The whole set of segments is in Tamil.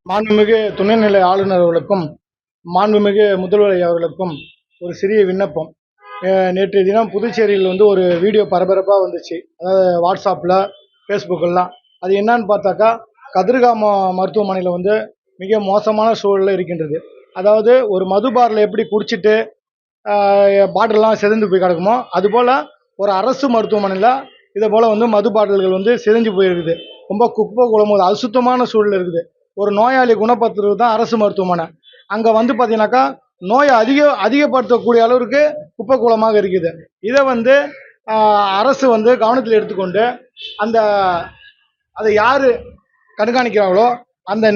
மாண்புமிகு துணைநிலை ஆளுநர் அவர்களுக்கும் மாண்புமிகு முதல்வர் அவர்களுக்கும் ஒரு சிறிய விண்ணப்பம். நேற்றைய தினம் புதுச்சேரியில் ஒரு வீடியோ பரபரப்பாக வந்துச்சு. அதாவது வாட்ஸ்அப்பில், ஃபேஸ்புக்கெல்லாம். அது என்னன்னு பார்த்தாக்கா, கதிர்காம மருத்துவமனையில் மிக மோசமான சூழலில் இருக்கின்றது. அதாவது ஒரு மது பாரில் எப்படி குடிச்சிட்டு பாட்டிலெலாம் சிதைந்து போய் கிடக்குமோ, அதுபோல் ஒரு அரசு மருத்துவமனையில் இதை போல் மது பாட்டில்கள் சிதைஞ்சு போயிருக்குது. ரொம்ப குப்பை குளம், அசுத்தமான சூழல் இருக்குது. ஒரு நோயாளி குணப்படுத்துறது தான் அரசு மருத்துவமனை. அங்கே பார்த்தீங்கன்னாக்கா நோயை அதிகப்படுத்தக்கூடிய அளவிற்கு குப்பை கூலமாக இருக்குது. இதை அரசு கவனத்தில் எடுத்துக்கொண்டு அந்த அதை யார் கண்காணிக்கிறாங்களோ அந்த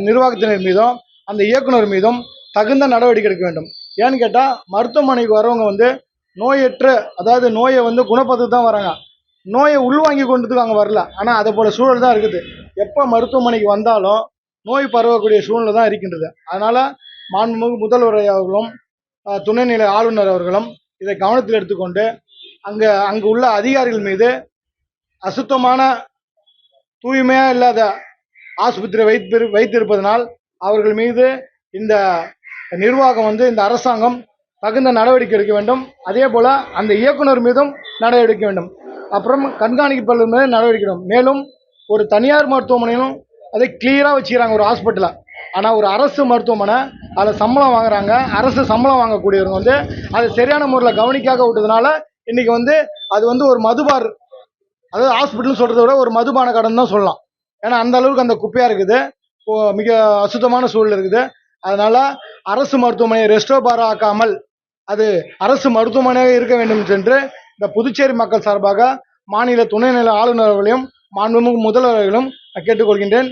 நிர்வாகத்தினர் மீதும் அந்த இயக்குனர் மீதும் தகுந்த நடவடிக்கை எடுக்க வேண்டும். ஏன்னு கேட்டால், மருத்துவமனைக்கு வரவங்க நோயற்ற, அதாவது நோயை குணப்படுத்த தான் வராங்க. நோயை உள்வாங்கி கொண்டதுக்கு அங்கே வரல. ஆனால் அதை போல சூழல் தான் இருக்குது. எப்போ மருத்துவமனைக்கு வந்தாலும் நோய் பரவக்கூடிய சூழ்நிலை தான் இருக்கின்றது. அதனால் மாண்புமிகு முதல்வர் அவர்களும் துணைநிலை ஆளுநர் அவர்களும் இதை கவனத்தில் எடுத்துக்கொண்டு அங்கு உள்ள அதிகாரிகள் மீது அசுத்தமான, தூய்மையாக இல்லாத ஆஸ்பத்திரி வைத்திருப்பதனால் அவர்கள் மீது இந்த நிர்வாகம் இந்த அரசாங்கம் தகுந்த நடவடிக்கை எடுக்க வேண்டும். அதே போல் அந்த இயக்குனர் மீதும் நடவடிக்கை எடுக்க வேண்டும். அப்புறம் கண்காணிப்பாளர் மீது நடவடிக்கை எடுக்கும். மேலும் ஒரு தனியார் மருத்துவமனையிலும் அதை கிளியராக வச்சுக்கிறாங்க ஒரு ஹாஸ்பிட்டலில். ஆனால் ஒரு அரசு மருத்துவமனை அதில் சம்பளம் வாங்குறாங்க. அரசு சம்பளம் வாங்கக்கூடியவங்க அதை சரியான முறையில் கவனிக்காக விட்டதுனால இன்றைக்கி அது ஒரு மதுபார், அதாவது ஹாஸ்பிட்டல்னு சொல்கிறத விட ஒரு மதுபான கடன் தான் சொல்லலாம். ஏன்னா அந்த அளவுக்கு அந்த குப்பையாக இருக்குது, மிக அசுத்தமான சூழல் இருக்குது. அதனால் அரசு மருத்துவமனையை ரெஸ்டோ பார் ஆக்காமல் அது அரசு மருத்துவமனையாக இருக்க வேண்டும் என்று இந்த புதுச்சேரி மக்கள் சார்பாக மாநில துணைநிலை ஆளுநர்களையும் மாண்புமிகு முதல்வர்களையும் கேட்டுக்கொள்கின்றேன்.